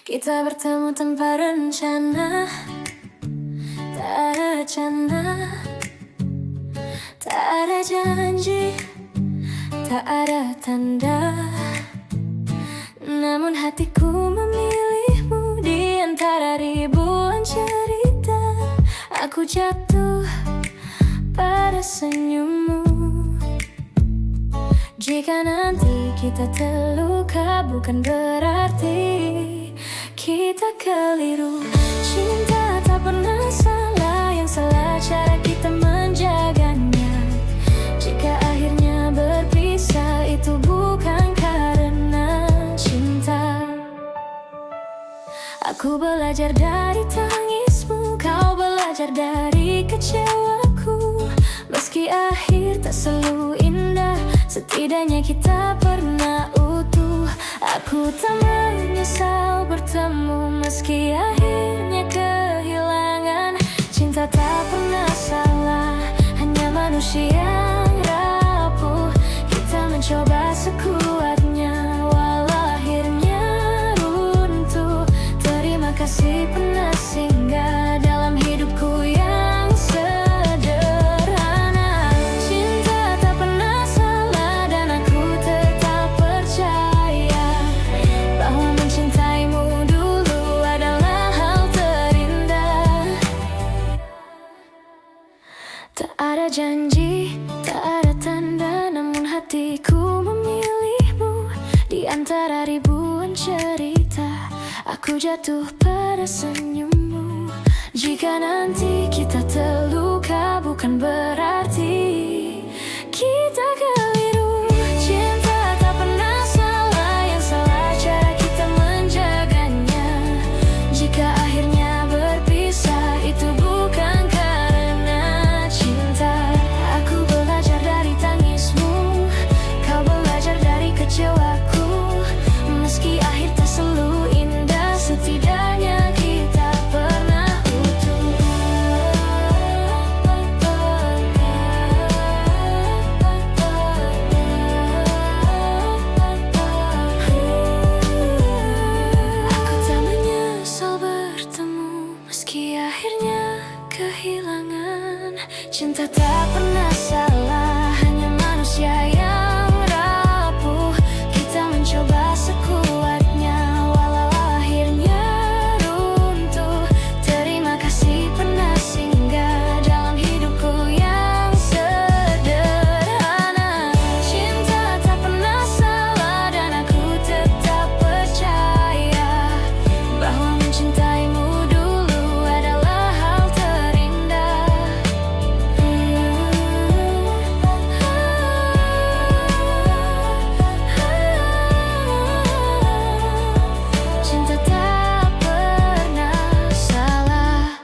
Kita bertemu tanpa rencana, tak ada canda, tak ada janji, tak ada tanda. Namun hatiku memilihmu di antara ribuan cerita. Aku jatuh pada senyummu. Jika nanti kita terluka, bukan berarti kita keliru. Cinta tak pernah salah, yang salah cara kita menjaganya. Jika akhirnya berpisah, itu bukan karena cinta. Aku belajar dari tangismu, kau belajar dari kecewaku. Meski akhir tak selalu indah, setidaknya kita pernah utuh. Aku tak menyesal bertemu, meski akhirnya kehilangan. Cinta tak pernah salah, hanya manusia yang rapuh. Kita mencoba sekuatnya, walau akhirnya runtuh. Terima kasih pernah singgah dalam hidupku yang sederhana. Cinta tak pernah salah, dan aku tetap percaya bahwa mencintaimu dulu adalah hal terindah. Tak ada janji, tak ada tanda, namun hatiku memilihmu. Di antara ribuan cerita, aku jatuh pada senyummu. Jika nanti kita terluka, bukan berarti kita keliru. Cinta tak pernah salah, yang salah cara kita menjaganya. Jika akhirnya berpisah, itu bukan karena cinta. Aku belajar dari tangismu, kau belajar dari kecewaku. Meski akhir tak selalu indah, setidaknya kita pernah utuh. Aku tak menyesal bertemu, meski akhirnya kehilangan. Cinta tak pernah salah, hanya manusia yang rapuh. Kita mencoba sekuatnya, walau akhirnya runtuh. Terima kasih pernah singgah dalam hidupku yang sederhana. Cinta tak pernah salah, dan aku tetap percaya bahwa mencintaimu dulu adalah hal terindah. Cinta tak pernah salah.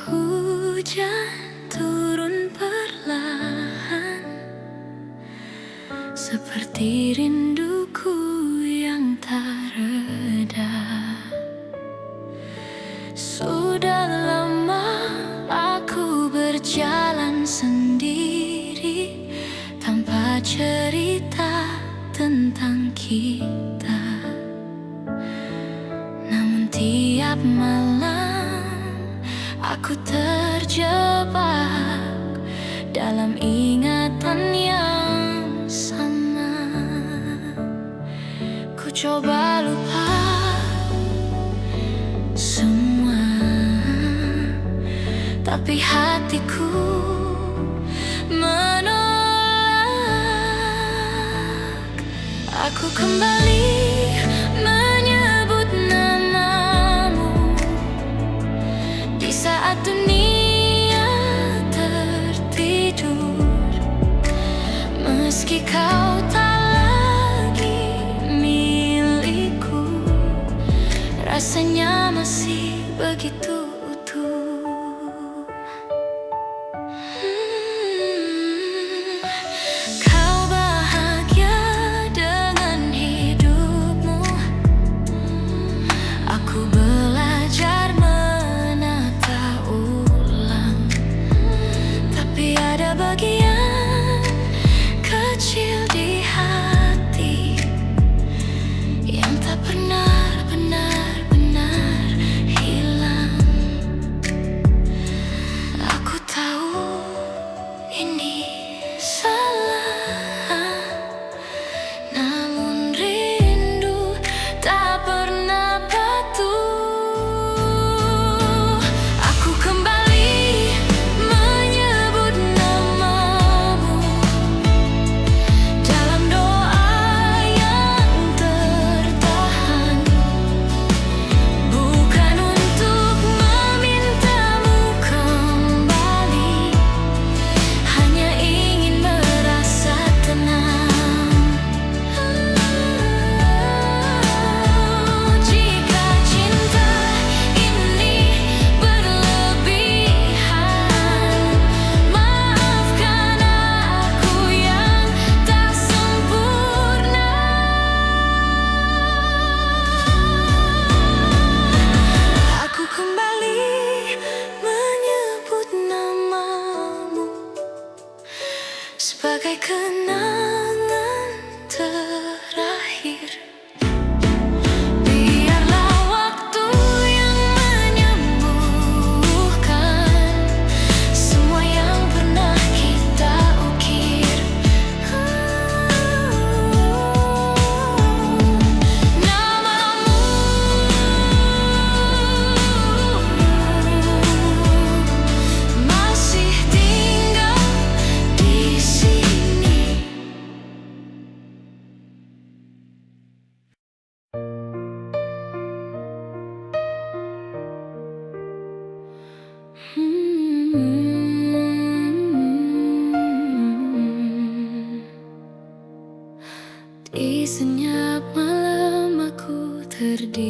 Hujan turun perlahan, seperti rinduku yang tak reda. Sudah lama aku berjalan sendiri, tanpa cerita tentang kita. Namun tiap malam aku terjebak dalam ingatan yang sama. Ku coba lupa semua, tapi hatiku menolak. Aku kembali menyebut namamu di saat dunia tertidur. Meski kau tak lagi milikku, rasanya masih begitu utuh. Kau bahagia dengan hidupmu, aku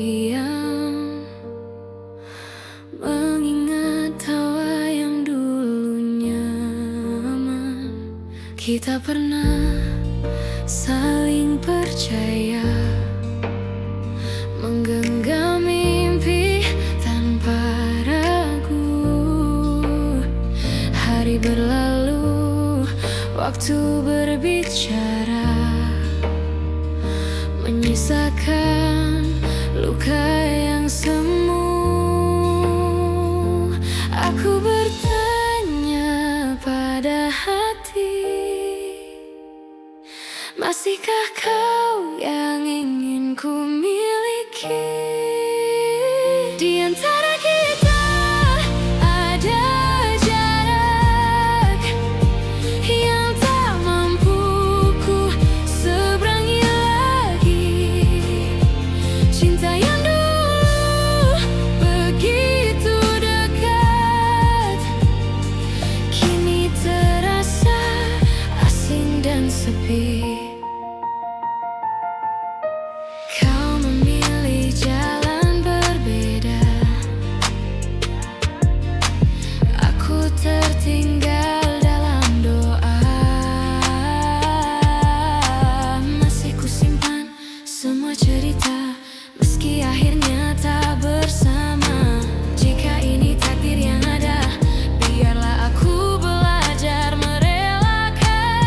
diam, mengingat tawa yang dulu nyaman. Kita pernah saling percaya, menggenggam mimpi tanpa ragu. Hari berlalu, waktu berbicara, menyisakan luka yang semu. Aku bertanya pada hati, masihkah kau yang ingin ku miliki? Di antara kita ada jarak yang tak mampu ku seberangi lagi. Cinta yang dulu begitu dekat, kini terasa asing dan sepi. Kau memilih jalan berbeda, aku tertinggal dalam doa. Masih ku simpan semua cerita, meski akhirnya tak bersama. Jika ini takdir yang ada, biarlah aku belajar merelakan.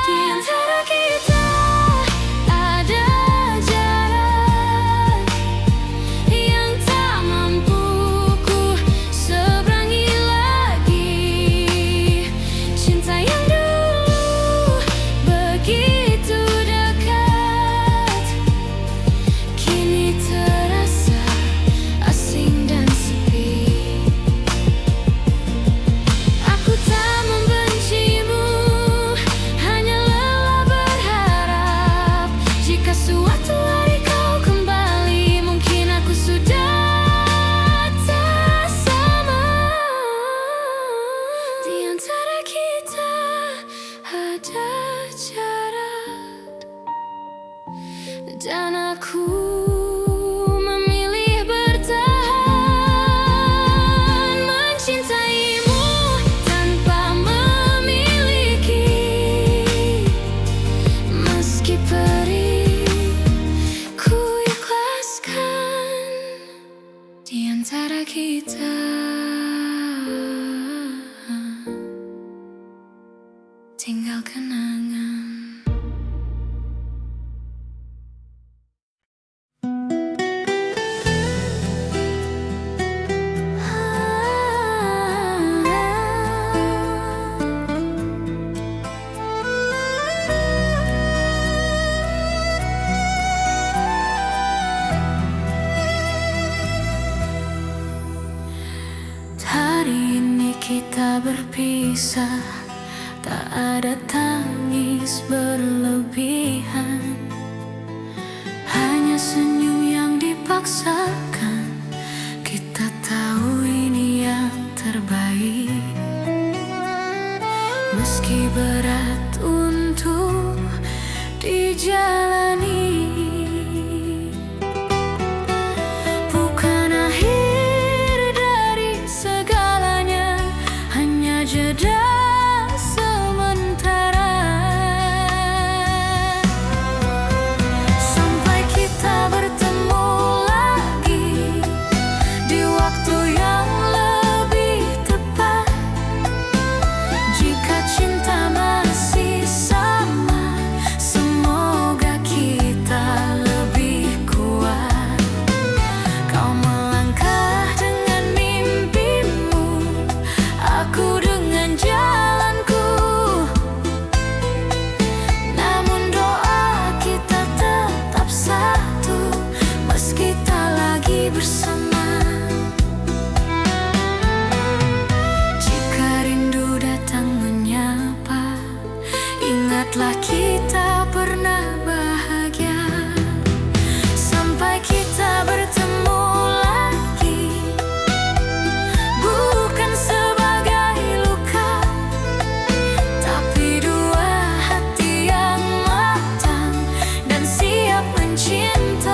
Di antara kita ada jarak yang tak mampu ku seberangi lagi. Cinta yang dulu begitu dekat, kini terasa asing dan sepi. Aku tak membencimu, hanya lelah berharap. Jika suatu hari kau kembali, mungkin aku sudah tak sama. Di antara kita ada jarak, dan aku memilih bertahan, mencintaimu tanpa memiliki. Meski perih, ku ikhlaskan. Di antara kita tinggal kenangan. Hari ini kita berpisah, tak ada tangis berlebihan, hanya senyum yang dipaksakan. Kita tahu ini yang terbaik, meski berat untuk dijalani. Bukan akhir dari segalanya, hanya jeda sementara. Sampai kita bertemu lagi di waktu yang lebih tepat. Jika cinta masih sama, semoga kita lebih kuat. Kau melangkah dengan mimpimu, aku dengan jalanku. Namun doa kita tetap satu, meski tak lagi bersama. Jika rindu datang menyapa, ingatlah kita pernah bahagia. Sampai kita bertemu lagi, bukan sebagai luka, tapi dua hati yang matang dan siap mencinta.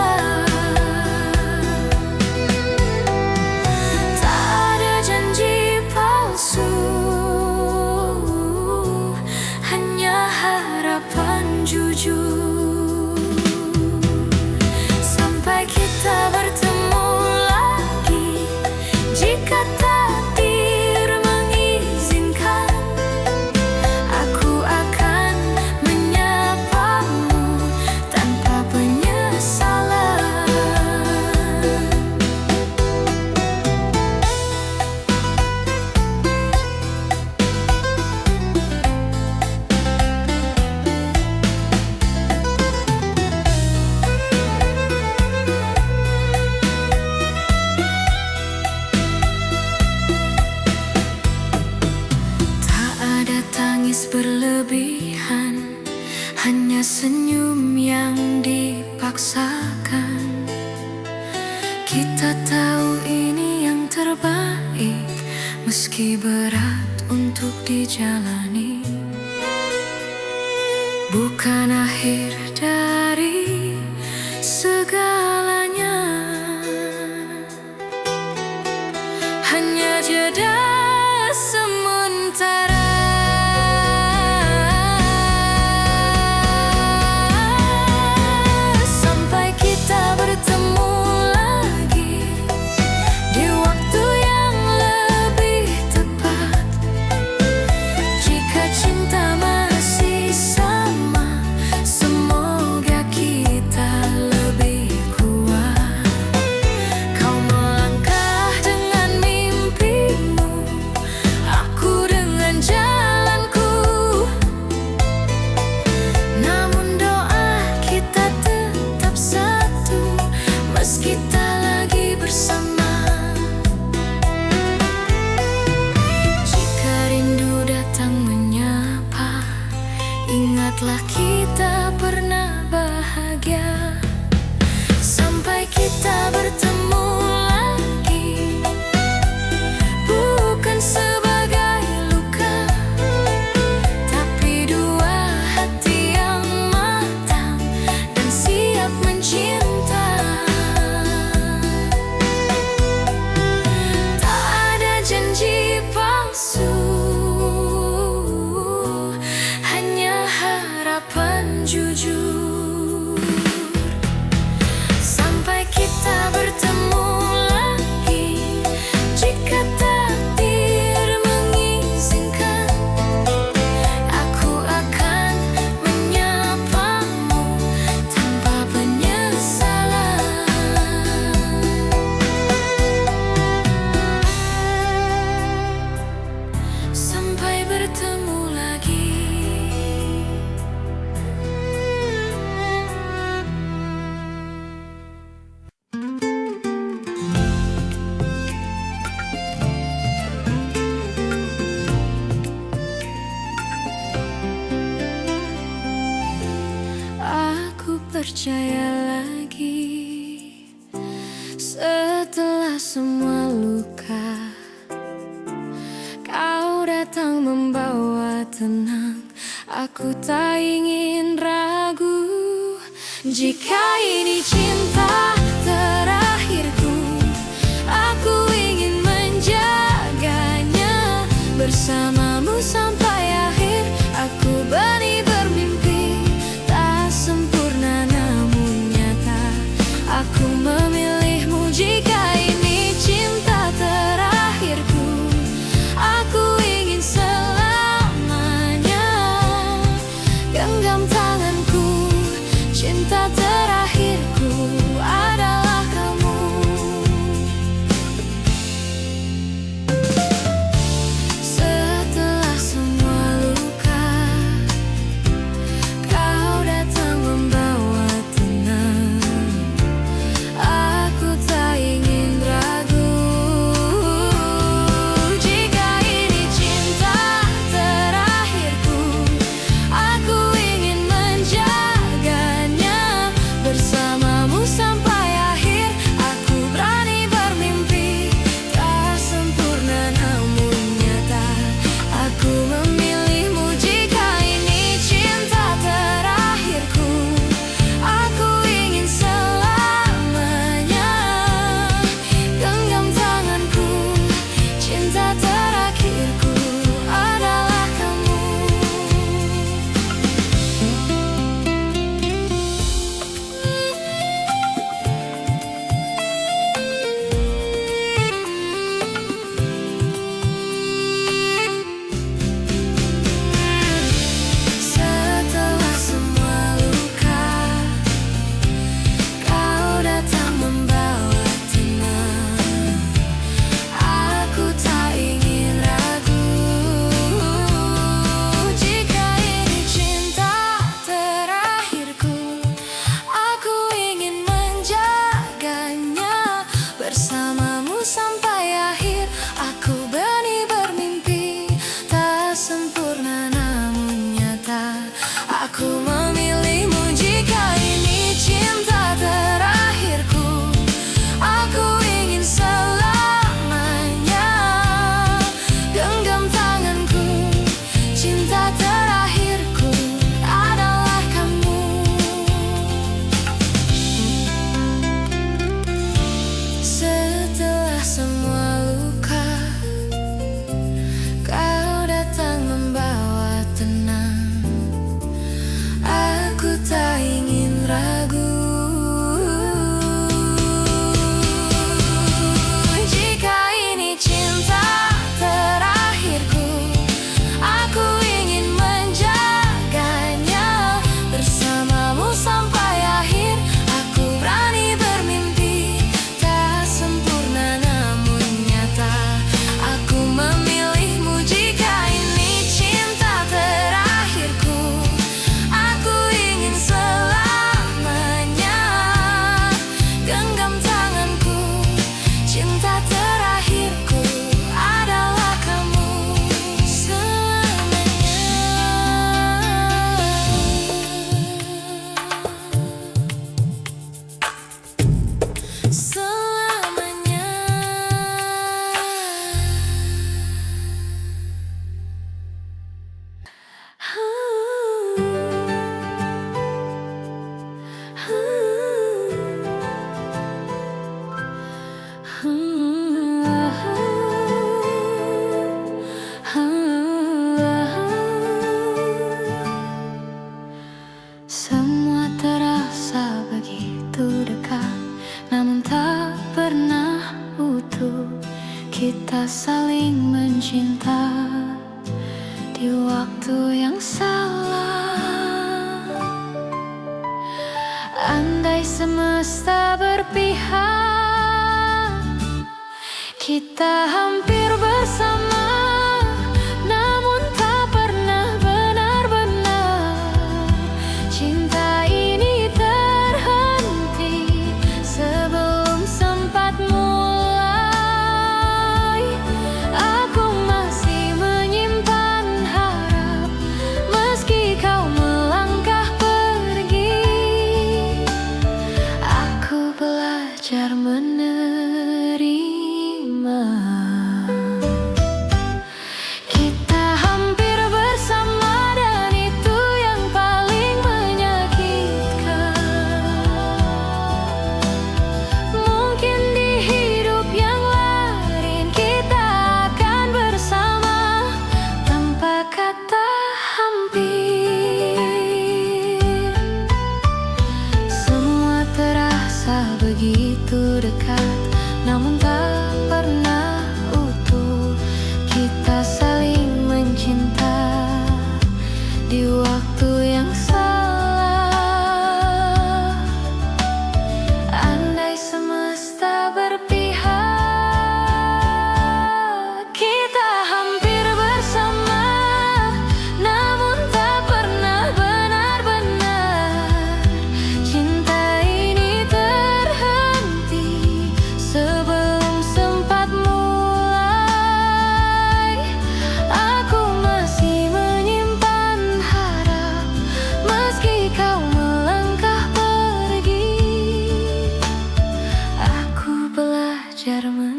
Meski berat untuk dijalani, bukan akhir dari segalanya, hanya jeda sementara. Sampai kita bertemu lagi di waktu yang lebih tepat. Jika cinta masih sama, semoga kita lebih kuat. Kau melangkah dengan mimpimu, aku dengan jalanku. Namun doa kita tetap satu, meski tak lagi bersama. Jika rindu datang menyapa, ingatlah kita pernah bahagia. Sampai kita bertemu lagi, bukan sebagai luka, tapi dua hati yang matang dan siap mencinta. Tak ada janji palsu, hanya harapan jujur. Sampai kita bertemu lagi, jika takdir mengizinkan, aku akan menyapamu tanpa penyesalan. Sampai bertemu lagi. Aku percaya lagi, setelah semua luka, kau datang membawa tenang. Aku tak ingin ragu, jika ini cinta terakhirku, aku ingin menjaganya bersamamu sampai akhir. Aku berani bermimpi, tak sempurna namun nyata. Aku memilihmu jika ini cinta terakhirku. Aku ingin selamanya genggam tanganku, cinta terakhirku. selamanya. Semua terasa begitu dekat, namun tak pernah utuh. Kita saling mencinta di waktu yang salah. Andai semesta berpihak, kita hampir bersama, namun tak pernah benar-benar. Cinta ini terhenti sebelum sempat mulai. Aku masih menyimpan harap, meski kau melangkah pergi. Aku belajar menerima. Kita hampir bersama, dan itu yang paling menyakitkan. Mungkin di hidup yang lain kita akan bersama tanpa kata hampir. Semua terasa begitu dekat, namun tak pernah utuh. Kita saling mencinta di waktu yang salah. Andai semesta berpihak, kita hampir bersama, namun tak pernah benar-benar. Cinta ini terhenti sebelum sempat mulai. Aku masih menyimpan harap, meski kau melangkah pergi. Aku belajar menerima.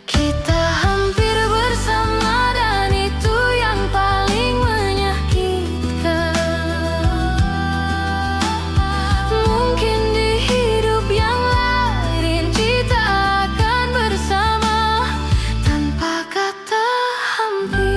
Kita hampir bersama, dan itu yang paling menyakitkan. Mungkin di hidup yang lain kita akan bersama tanpa kata hampir.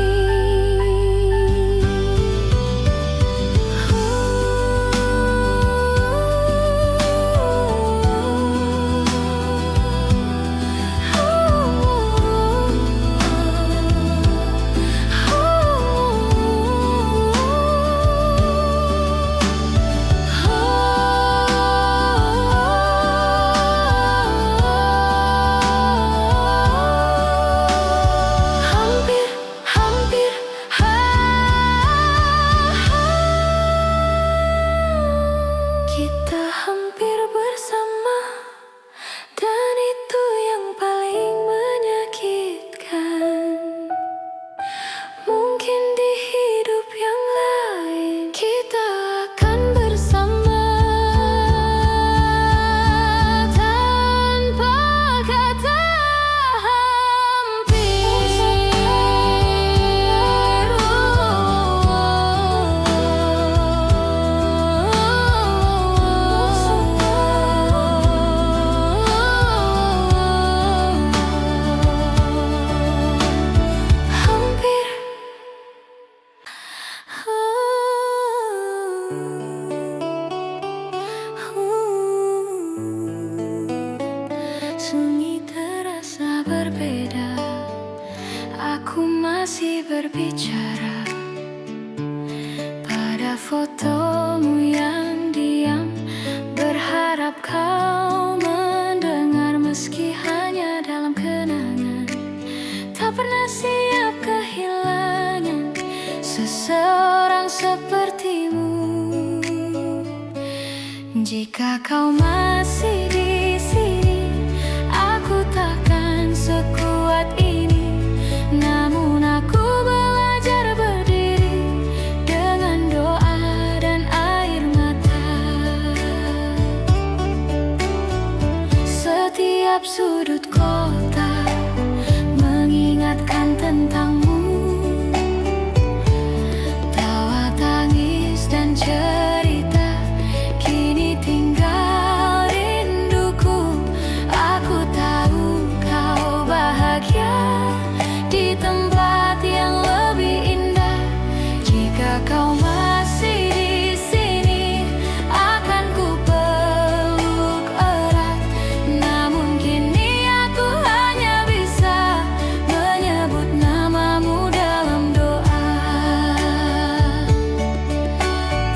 Kita hampir bersama, dan itu yang paling menyakitkan. Mungkin di hidup yang lain kita akan bersama tanpa kata hampir. Sunyi terasa berbeda, aku masih berbicara pada fotomu yang diam, berharap kau mendengar meski hanya dalam kenangan. Tak pernah siap kehilangan seseorang sepertimu. Jika kau masih di sini, aku takkan sekuat ini. Namun aku belajar berdiri dengan doa dan air mata. Setiap sudut kota mengingatkan tentangmu. Tawa, tangis, dan cerita kini tinggal rinduku. Aku tahu kau bahagia di tempat yang lebih indah. Jika kau masih di sini, akan ku peluk erat. Namun kini aku hanya bisa menyebut namamu dalam doa.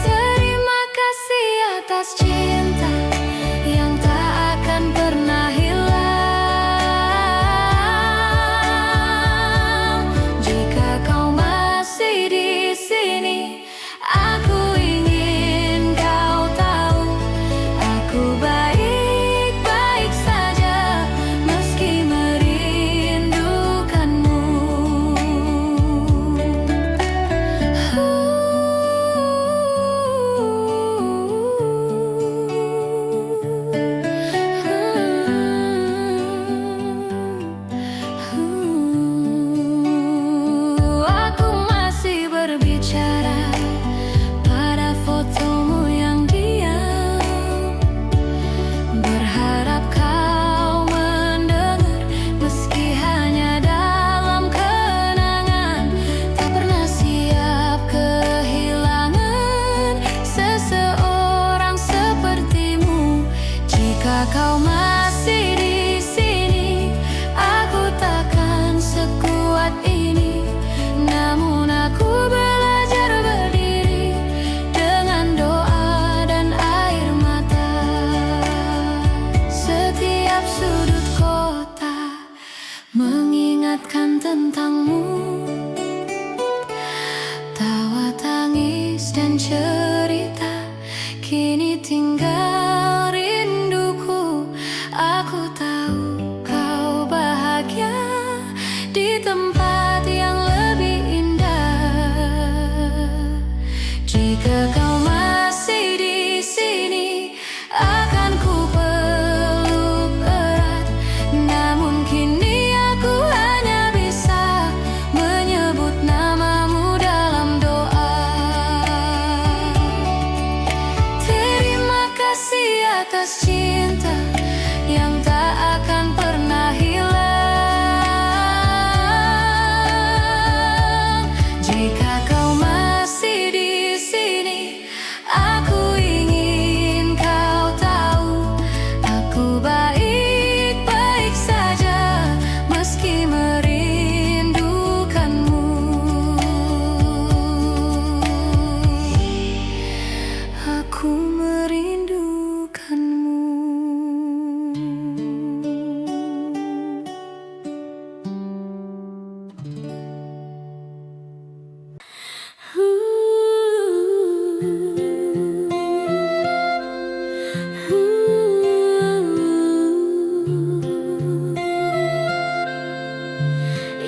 Terima kasih atas cinta yang tak akan pernah hilang. Jika kau masih di sini, aku ingin kau tahu, aku baik-baik saja meski merindukanmu. Aku masih berbicara pada fotomu yang diam, berharap kau mendengar meski hanya dalam kenangan. Tak pernah siap kehilangan seseorang sepertimu. Jika kau masih di sini, aku takkan sekuat ini. Namun aku belajar berdiri dengan doa dan air mata. Setiap sudut kota mengingatkan tentangmu. Tawa, tangis, dan cerita kini tinggal rinduku. Aku tahu kau bahagia di tempat yang lebih indah. Jika kau masih di sini, akan ku peluk erat. Namun kini aku hanya bisa menyebut namamu dalam doa. Terima kasih atas cinta yang tak akan pernah hilang. Jika kau masih di sini, aku ingin kau tahu, aku baik-baik saja meski merindukanmu. Aku merindukanmu.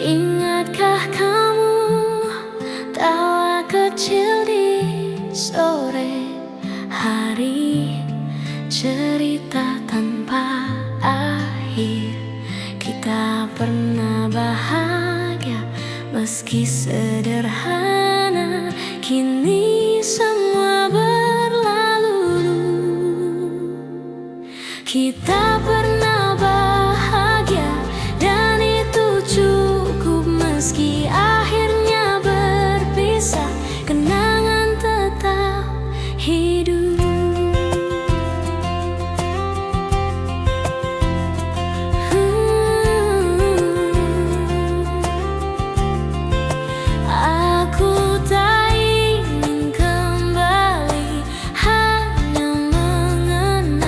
Ingatkah kamu tawa kecil di sore hari, cerita tanpa akhir? Kita pernah bahagia meski sederhana. Kini semua berlalu. Kita pernah bahagia dan itu cukup. Meski akhirnya berpisah, kenangan tetap hidup. Aku tak ingin kembali hanya mengenang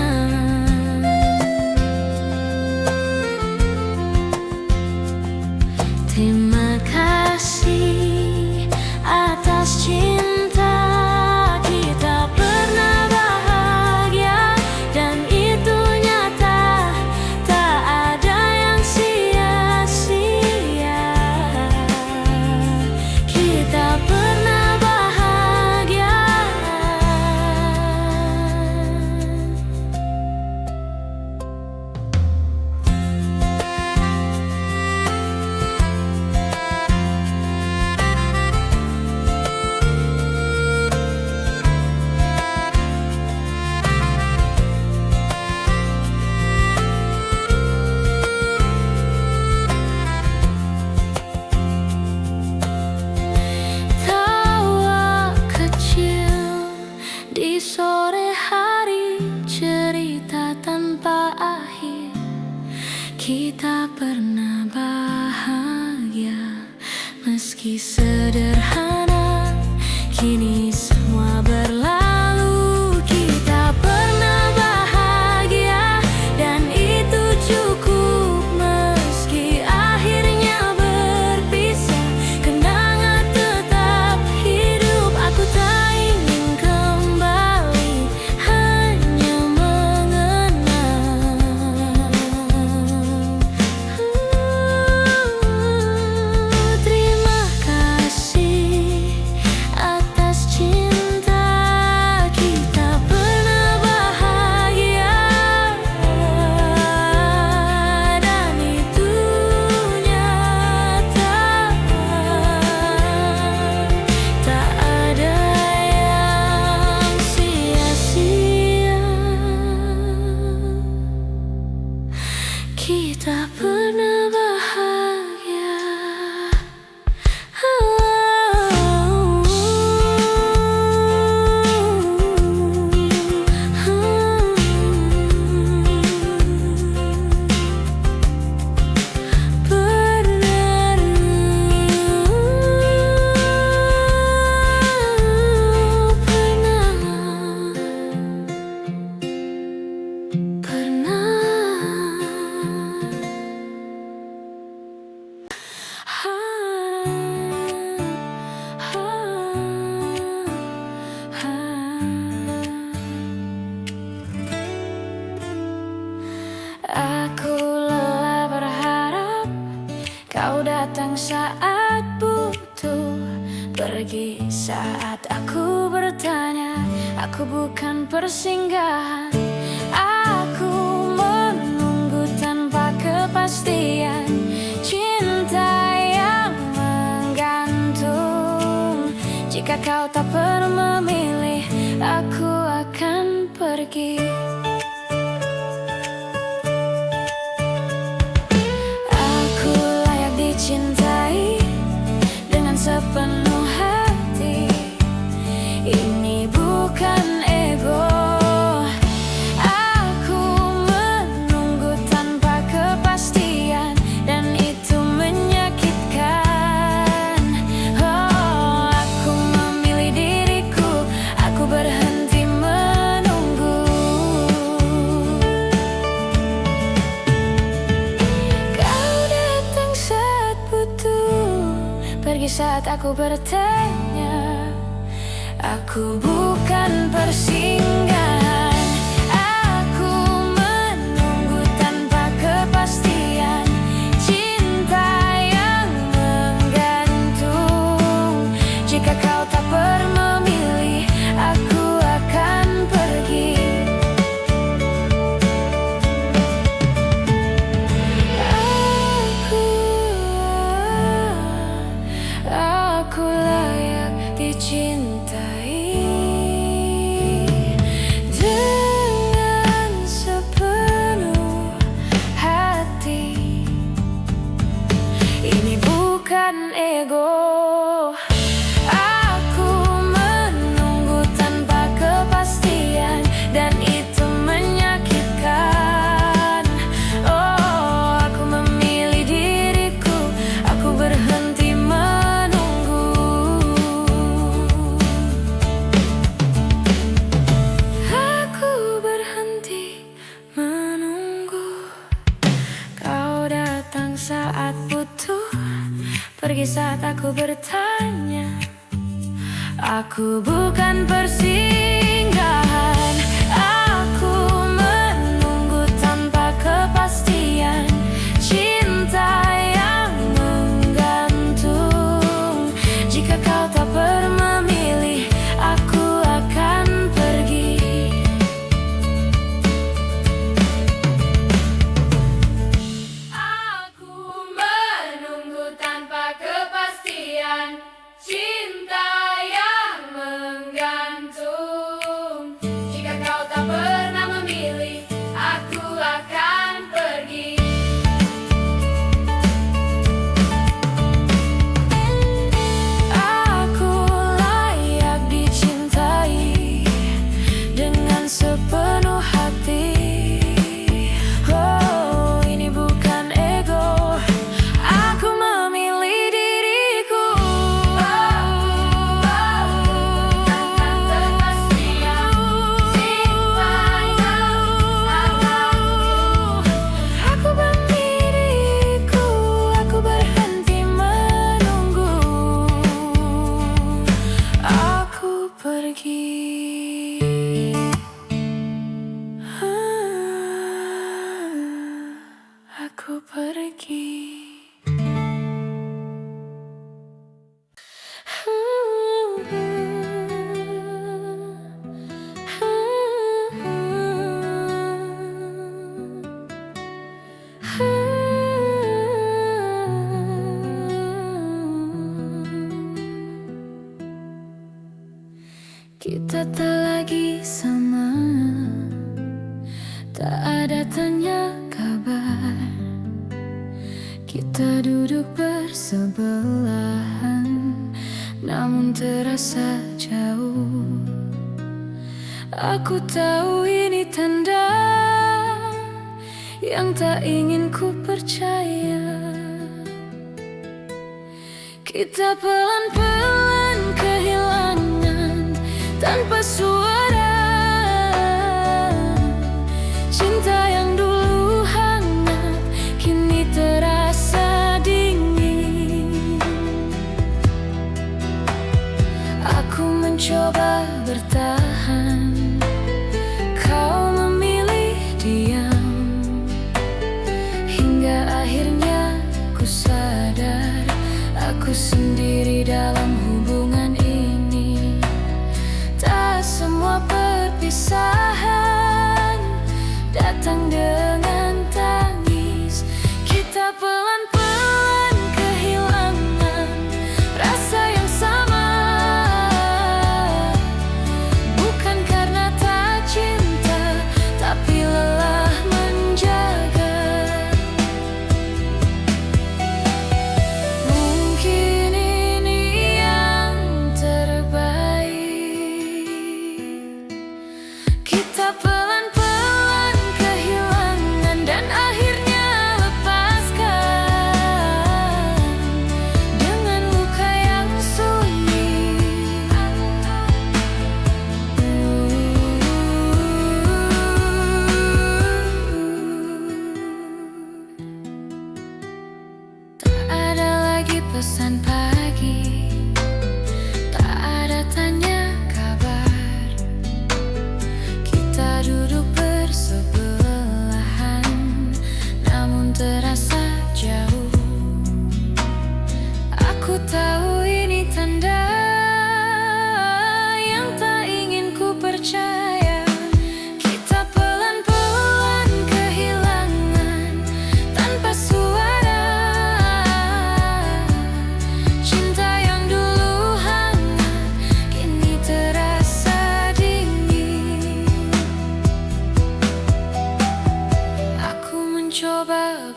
datang saat butuh, pergi saat aku bertanya. Aku bukan persinggahan, aku menunggu tanpa kepastian. Cinta yang menggantung. Jika kau tak pernah memilih, aku akan pergi. Aku layak dicintai dengan sepenuh hati. Ini bukan ego. Aku menunggu tanpa kepastian, dan itu menyakitkan. Oh, aku memilih diriku, aku berhenti menunggu. Kau datang saat butuh, pergi saat aku bertanya. Aku bukan persinggahan, aku menunggu tanpa kepastian. Cinta yang menggantung. Jika kau tak pernah memilih, aku akan pergi. Aku layak dicintai dengan sepenuh hati. Ini bukan ego. Aku menunggu tanpa kepastian, dan itu menyakitkan. Oh, aku memilih diriku, aku berhenti menunggu. Aku berhenti menunggu. Kau datang saat butuh, pergi saat aku bertanya. Aku bukan persinggahan, aku menunggu tanpa kepastian. Cinta yang menggantung. Jika kau tak pernah memilih, aku akan pergi. Aku menunggu tanpa kepastian. Cinta yang menggantung. Jika kau tak pernah memilih, aku akan pergi. Aku layak dicintai dengan sepenuh hati. Oh, ini bukan ego. Aku memilih diriku. Aku berdiriku, aku berhenti menunggu. Aku pergi. Aku pergi. Kita tak lagi sama, tak ada tanya kabar. Kita duduk bersebelahan, namun terasa jauh. Aku tahu ini tanda yang tak ingin ku percaya. Kita pelan-pelan kehilangan tanpa suara. Cinta yang dulu hangat kini terasa dingin. Aku mencoba bertahan, kau memilih diam. Hingga akhirnya ku sadar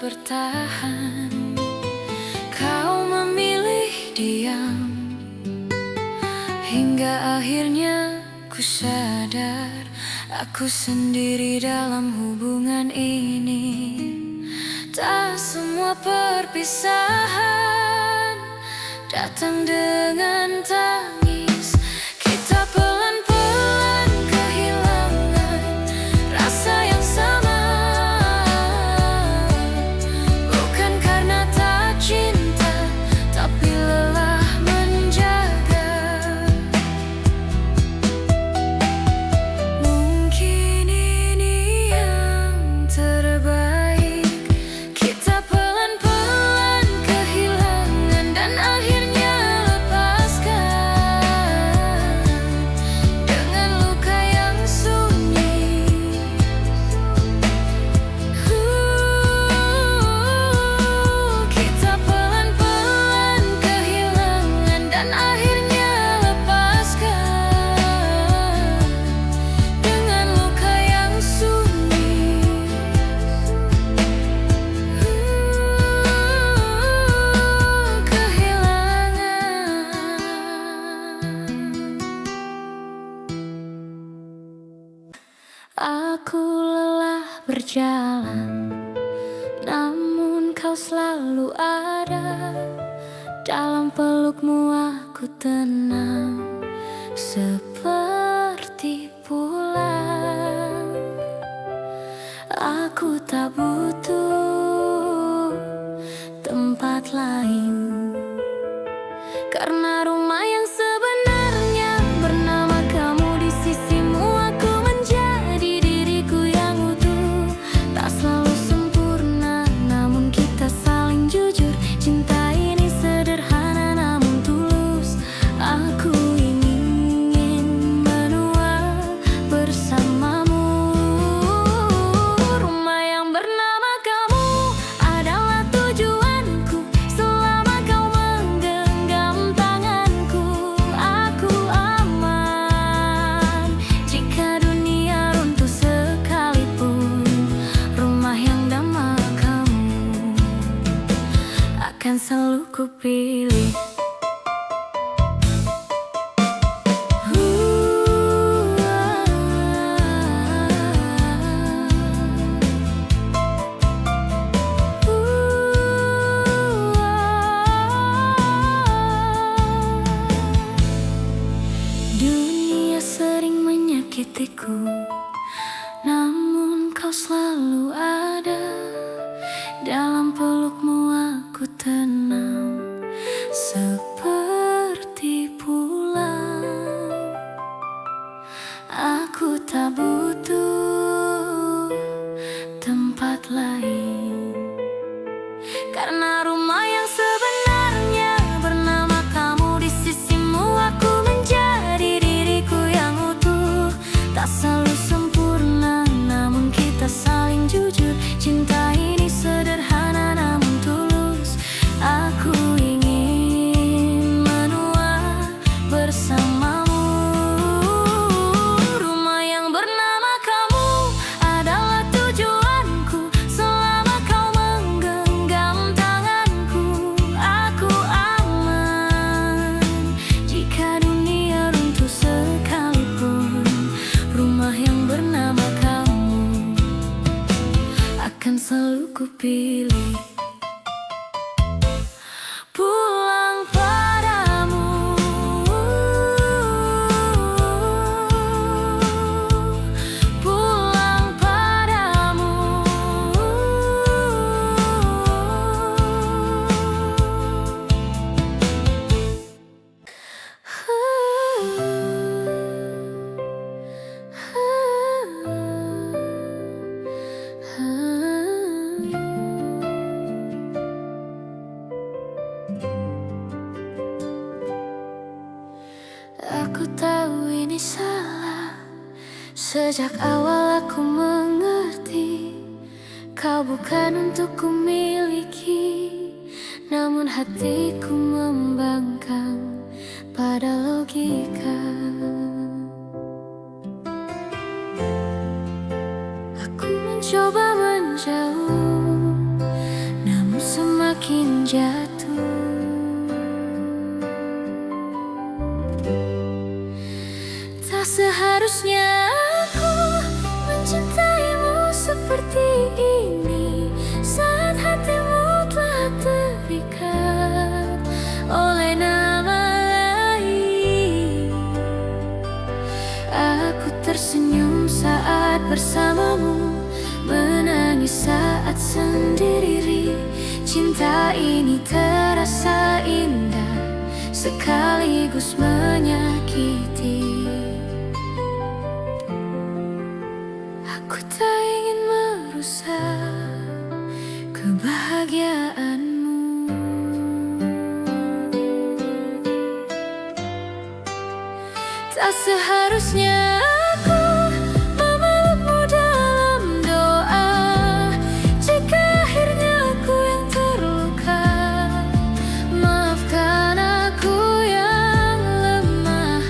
bertahan. Kau memilih diam, hingga akhirnya ku sadar aku sendiri dalam hubungan ini. Tak semua perpisahan datang dengan tangis. Kita pelan-pelan kehilangan rasa yang sama, bukan karena tak cinta, tapi lelah menjaga. Mungkin ini yang terbaik. Kita pelan-pelan kehilangan dan akhirnya lepaskan dengan luka yang sunyi. Kita pelan-pelan kehilangan dan akhirnya lepaskan dengan luka yang sunyi. Aku lelah berjalan, namun kau selalu ada. Dalam pelukmu aku tenang, seperti pulang. Aku tak butuh tempat lain, karena rumah yang sebenarnya bernama kamu. Di sisimu aku menjadi diriku yang utuh. Tak selalu sempurna, namun kita saling jujur. Cinta ini sederhana namun tulus. Aku ingin menua bersamamu. Rumah yang bernama kamu adalah tujuanku. Selama kau menggenggam tanganku, aku aman. Jika dunia runtuh sekalipun, rumah yang damai kamu akan selalu kupilih. Dunia sering menyakitiku, namun kau selalu ada. Dalam pelukmu aku tenang, seperti pulang. Aku tak butuh tempat lain, karena rumah yang sebenarnya bernama kamu. Di sisimu aku menjadi diriku yang utuh. Tak selalu sempurna, namun kita saling jujur. Cinta ini sederhana namun tulus. Aku ingin menua bersamamu. Rumah yang bernama kamu adalah tujuanku. Selama kau menggenggam tanganku, aku aman. Jika dunia runtuh sekalipun, rumah yang bernama kamu akan selalu kupilih. Pulang padamu, pulang padamu. Aku tahu ini salah. Sejak awal aku mengerti kau bukan untuk ku miliki, namun hatiku membangkang pada logika. Aku mencoba menjauh, bersamamu, menangis saat sendiri. Cinta ini terasa indah, sekaligus menyakiti. Aku tak ingin merusak kebahagiaanmu. Tak seharusnya aku memelukmu dalam doa. Jika akhirnya aku yang terluka, maafkan aku yang lemah.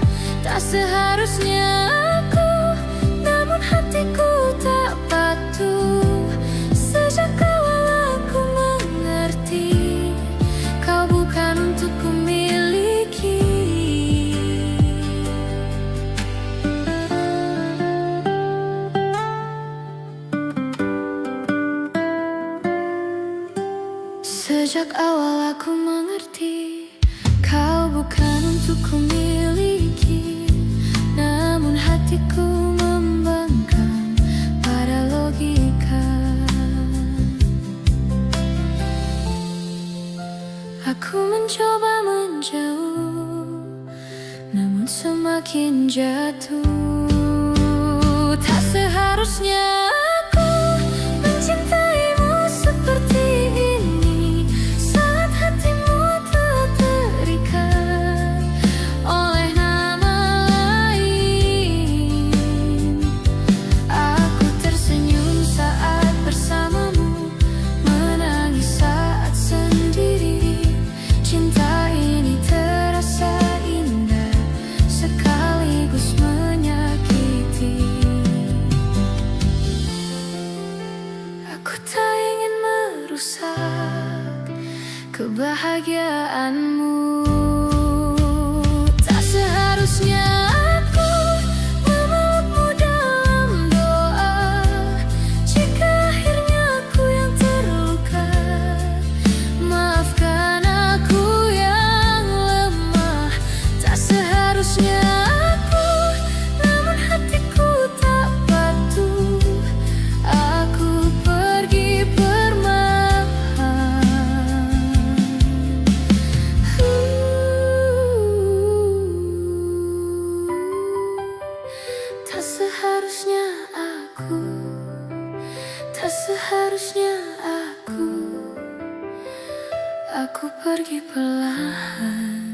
Tak seharusnya aku, namun hatiku tak patuh. Sejak awal aku mengerti, kau bukan untuk ku miliki. Sejak awal aku mengerti, kau bukan untuk ku miliki. Namun hatiku membangkang pada logika. Aku mencoba menjauh, namun semakin jatuh. Tak seharusnya aku mencintaimu seperti ini, saat hatimu telah terikat oleh nama lain. Aku tersenyum saat bersamamu, menangis saat sendiri. Cinta ini terasa indah, sekaligus menyakiti. Aku tak ingin merusak kebahagiaanmu. Tak seharusnya aku memelukmu dalam doa. Jika akhirnya aku yang terluka, maafkan aku yang lemah. Tak seharusnya aku, namun hatiku tak patuh. Aku pergi perlahan. Tak seharusnya aku, tak seharusnya aku pergi perlahan.